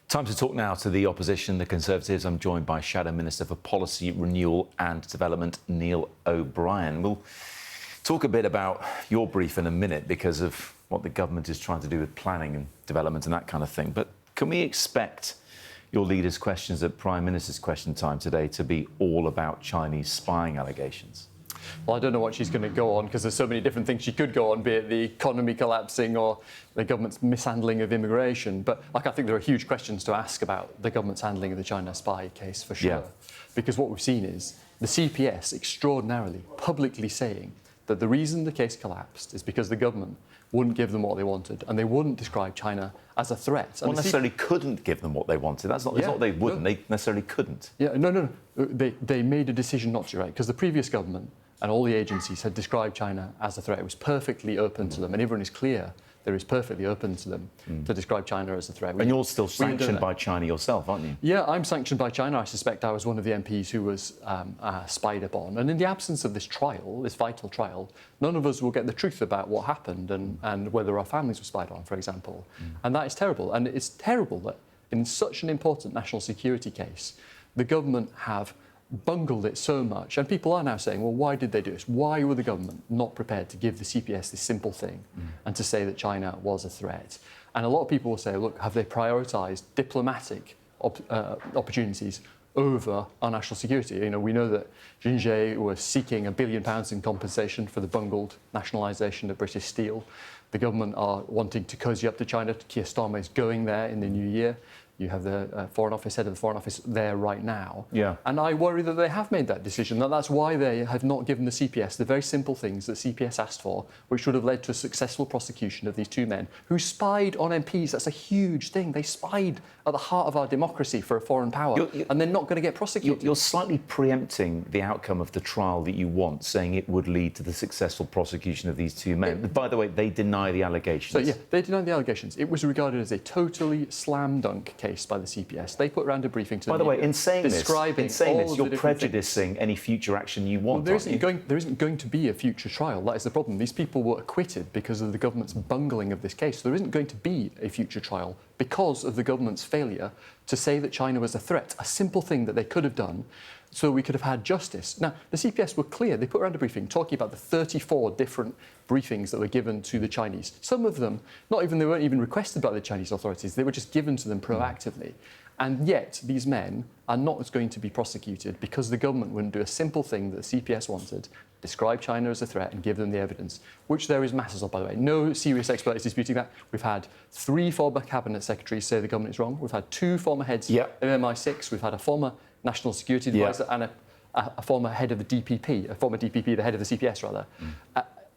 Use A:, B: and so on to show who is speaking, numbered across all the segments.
A: Time to talk now to the opposition, the Conservatives. I'm joined by Shadow Minister for Policy, Renewal and Development, Neil O'Brien. We'll talk a bit about your brief in a minute because of what the government is trying to do with planning and development and that kind of thing. But can we expect your leader's questions at Prime Minister's Question Time today to be all about Chinese spying allegations?
B: Well, I don't know what she's going to go on because there's so many different things she could go on, be it the economy collapsing or the government's mishandling of immigration. But I think there are huge questions to ask about the government's handling of the China spy case for sure. Yeah. Because what we've seen is the CPS extraordinarily publicly saying that the reason the case collapsed is because the government wouldn't give them what they wanted and they wouldn't describe China as a threat.
A: Well, necessarily couldn't give them what they wanted. That's not, it's not they wouldn't, they necessarily couldn't.
B: Yeah, no. They made a decision not to, right? Because the previous government and all the agencies had described China as a threat. It was perfectly open to them, and everyone is clear that it's perfectly open to them to describe China as a threat.
A: And you're still sanctioned by China yourself, aren't you?
B: Yeah, I'm sanctioned by China. I suspect I was one of the MPs who was spied upon. And in the absence of this trial, this vital trial, none of us will get the truth about what happened and whether our families were spied on, for example. And that is terrible. And it's terrible that in such an important national security case, the government have bungled it so much, and people are now saying, well, why did they do this? Why were the government not prepared to give the CPS this simple thing and to say that China was a threat? And a lot of people will say, look, have they prioritised diplomatic opportunities over our national security? You know, we know that Jinje was seeking £1 billion in compensation for the bungled nationalisation of British Steel. The government are wanting to cosy up to China. Keir Starmer is going there in the new year. You have the Foreign Office, head of the Foreign Office there right now. Yeah. And I worry that they have made that decision. That's why they have not given the CPS the very simple things that CPS asked for, which would have led to a successful prosecution of these two men who spied on MPs. That's a huge thing. They spied at the heart of our democracy for a foreign power, and they're not going to get prosecuted.
A: You're slightly preempting the outcome of the trial that you want, saying it would lead to the successful prosecution of these two men. Yeah. By the way, they deny the allegations.
B: So, yeah, they deny the allegations. It was regarded as a totally slam dunk case by the CPS. They put around a briefing to
A: By the way, in saying this, you're prejudicing
B: things.
A: Any future action you want.
B: Well, there isn't going to be a future trial. That is the problem. These people were acquitted because of the government's bungling of this case. There isn't going to be a future trial because of the government's failure to say that China was a threat, a simple thing that they could have done so we could have had justice. Now, the CPS were clear. They put around a briefing talking about the 34 different briefings that were given to the Chinese. Some of them, they weren't even requested by the Chinese authorities. They were just given to them proactively. And yet, these men are not going to be prosecuted because the government wouldn't do a simple thing that the CPS wanted, describe China as a threat and give them the evidence, which there is masses of, by the way. No serious expert is disputing that. We've had 3 former cabinet secretaries say the government is wrong. We've had 2 former heads of MI6. We've had a former national security advisor and a former head of the DPP, the head of the CPS, rather.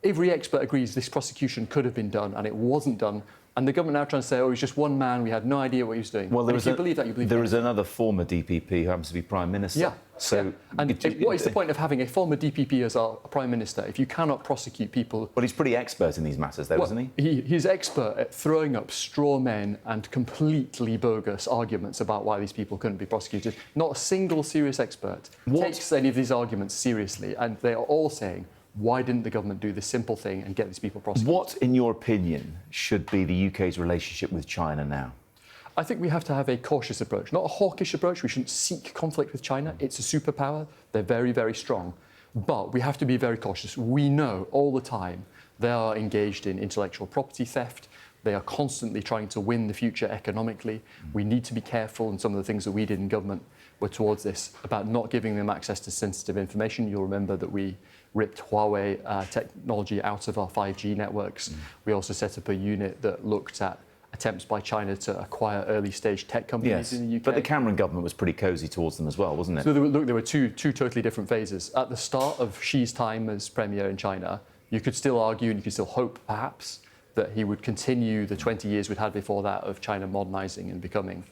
B: Every expert agrees this prosecution could have been done, and it wasn't done. And the government now trying to say, oh, he's just one man, we had no idea what he was doing.
A: Well, if you believe that, you believe that. There is another former DPP who happens to be Prime Minister.
B: Yeah. So, And what is the point of having a former DPP as our Prime Minister if you cannot prosecute people?
A: Well, he's pretty expert in these matters, though, isn't he?
B: He's expert at throwing up straw men and completely bogus arguments about why these people couldn't be prosecuted. Not a single serious expert takes any of these arguments seriously, and they are all saying, why didn't the government do this simple thing and get these people prosecuted?
A: What, in your opinion, should be the UK's relationship with China now?
B: I think we have to have a cautious approach, not a hawkish approach. We shouldn't seek conflict with China. It's a superpower. They're very, very strong. But we have to be very cautious. We know all the time they are engaged in intellectual property theft. They are constantly trying to win the future economically. We need to be careful, and some of the things that we did in government were towards this, about not giving them access to sensitive information. You'll remember that we ripped Huawei technology out of our 5G networks. We also set up a unit that looked at attempts by China to acquire early-stage tech companies in the UK.
A: But the Cameron government was pretty cosy towards them as well, wasn't it?
B: So there were two totally different phases. At the start of Xi's time as premier in China, you could still argue and you could still hope, perhaps, that he would continue the 20 years we'd had before that of China modernising and becoming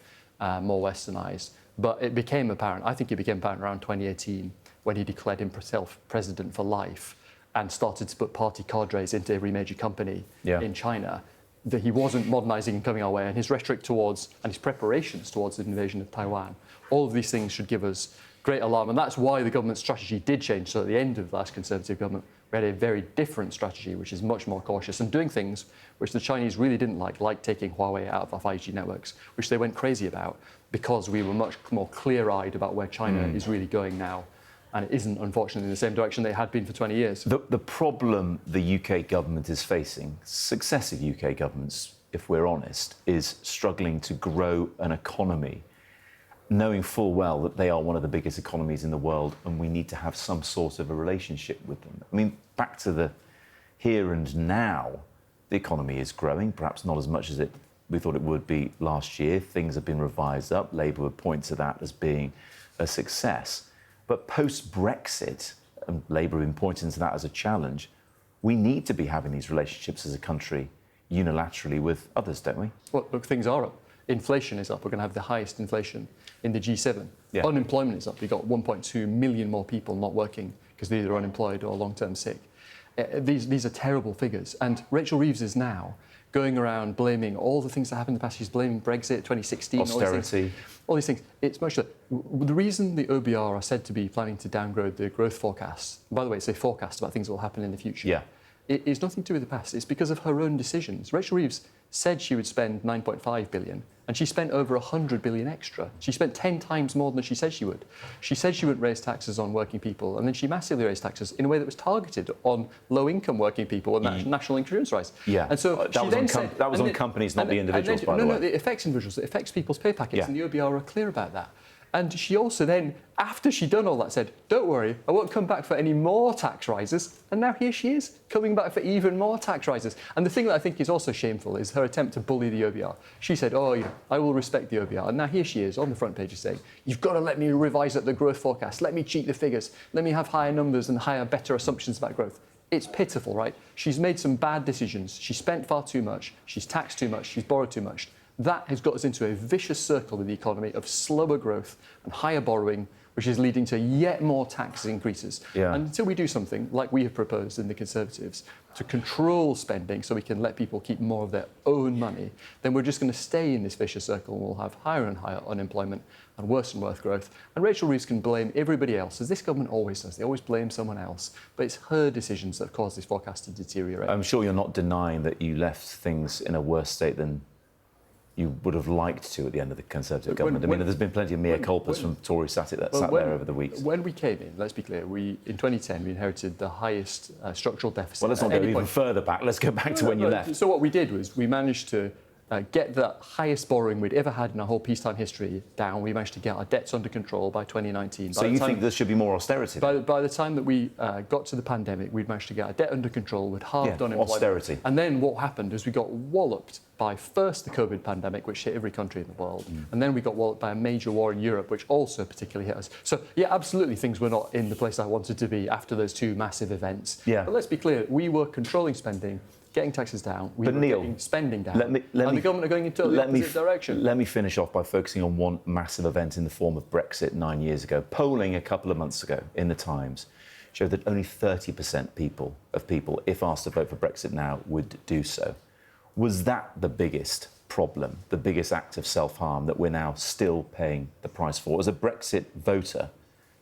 B: more westernised. But it became apparent, I think it became apparent around 2018, when he declared himself president for life and started to put party cadres into every major company in China, that he wasn't modernising and coming our way, and his rhetoric towards and his preparations towards the invasion of Taiwan. All of these things should give us great alarm, and that's why the government's strategy did change. So at the end of the last Conservative government, We had a very different strategy, which is much more cautious and doing things which the Chinese really didn't like taking Huawei out of our 5G networks, which they went crazy about because we were much more clear-eyed about where China is really going now. And it isn't, unfortunately, in the same direction they had been for 20 years.
A: The problem the UK government is facing, successive UK governments, if we're honest, is struggling to grow an economy, knowing full well that they are one of the biggest economies in the world and we need to have some sort of a relationship with them. I mean, back to the here and now, the economy is growing, perhaps not as much as we thought it would be last year. Things have been revised up. Labour would point to that as being a success. But post-Brexit, and Labour have been pointing to that as a challenge, we need to be having these relationships as a country unilaterally with others, don't we?
B: Well, look, things are up. Inflation is up. We're going to have the highest inflation in the G7.
A: Yeah.
B: Unemployment is up. You've got 1.2 million more people not working because they're either unemployed or long-term sick. These are terrible figures. And Rachel Reeves is now going around blaming all the things that happened in the past. She's blaming Brexit, 2016,
A: austerity.
B: All these things. It's much the reason the OBR are said to be planning to downgrade the growth forecasts. By the way, it's a forecast about things that will happen in the future.
A: Yeah.
B: It is nothing to do with the past. It's because of her own decisions. Rachel Reeves said she would spend 9.5 billion, and she spent over 100 billion extra. She spent 10 times more than she said she would. She said she wouldn't raise taxes on working people, and then she massively raised taxes in a way that was targeted on low-income working people and national insurance rights.
A: Yeah,
B: and so
A: that was on companies, not the individuals, by the way.
B: No, it affects individuals. It affects people's pay packets,
A: Yeah.
B: and the OBR are clear about that. And she also then, after she'd done all that, said, don't worry, I won't come back for any more tax rises. And now here she is, coming back for even more tax rises. And the thing that I think is also shameful is her attempt to bully the OBR. She said, I will respect the OBR. And now here she is on the front page saying, you've got to let me revise up the growth forecast. Let me cheat the figures. Let me have higher numbers and better assumptions about growth. It's pitiful, right? She's made some bad decisions. She spent far too much. She's taxed too much. She's borrowed too much. That has got us into a vicious circle in the economy of slower growth and higher borrowing, which is leading to yet more tax increases.
A: Yeah.
B: And until we do something, like we have proposed in the Conservatives, to control spending so we can let people keep more of their own money, then we're just going to stay in this vicious circle and we'll have higher and higher unemployment and worse growth. And Rachel Reeves can blame everybody else, as this government always does. They always blame someone else. But it's her decisions that have caused this forecast to deteriorate.
A: I'm sure you're not denying that you left things in a worse state than you would have liked to at the end of the Conservative government. I mean, there's been plenty of mea culpas from Tories sat there over the weeks.
B: When we came in, let's be clear, in 2010 we inherited the highest structural deficit.
A: Well, let's not go even further back. Let's go back to when you left.
B: So what we did was we managed to get the highest borrowing we'd ever had in our whole peacetime history down. We managed to get our debts under control by 2019.
A: So you think there should be more austerity?
B: By the time that we got to the pandemic, we'd managed to get our debt under control, we'd halved unemployment.
A: Austerity.
B: And then what happened is we got walloped by first the COVID pandemic, which hit every country in the world, and then we got walloped by a major war in Europe, which also particularly hit us. So, yeah, absolutely, things were not in the place I wanted to be after those two massive events.
A: Yeah.
B: But let's be clear, we were controlling spending, getting taxes down, we were getting spending down, and the government are going in totally opposite direction.
A: Let me finish off by focusing on one massive event in the form of Brexit 9 years ago. Polling a couple of months ago in the Times showed that only 30% of people, if asked to vote for Brexit now, would do so. Was that the biggest problem, the biggest act of self-harm that we're now still paying the price for? As a Brexit voter,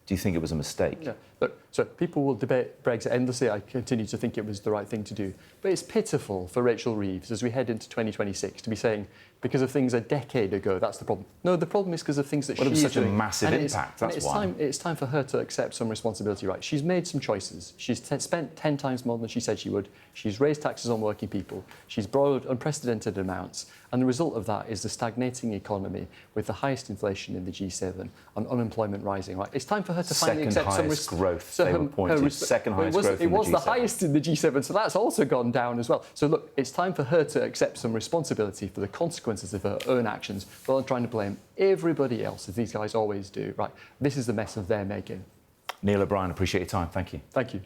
A: do you think it was a mistake?
B: Yeah. Look, so people will debate Brexit endlessly. I continue to think it was the right thing to do. But it's pitiful for Rachel Reeves as we head into 2026 to be saying, because of things a decade ago, that's the problem. No, the problem is because of things that she's doing.
A: Well, it was such a massive impact, that's why.
B: It's time for her to accept some responsibility, right? She's made some choices. She's spent 10 times more than she said she would. She's raised taxes on working people. She's borrowed unprecedented amounts. And the result of that is the stagnating economy with the highest inflation in the G7 and unemployment rising, right? It's time for her to finally accept some
A: growth. So they were pointed. Second highest growth in the G7.
B: It was the highest in the G7, so that's also gone down as well. So look, it's time for her to accept some responsibility for the consequences of her own actions, rather than trying to blame everybody else, as these guys always do. Right, this is the mess of their making.
A: Neil O'Brien, appreciate your time. Thank you.
B: Thank you.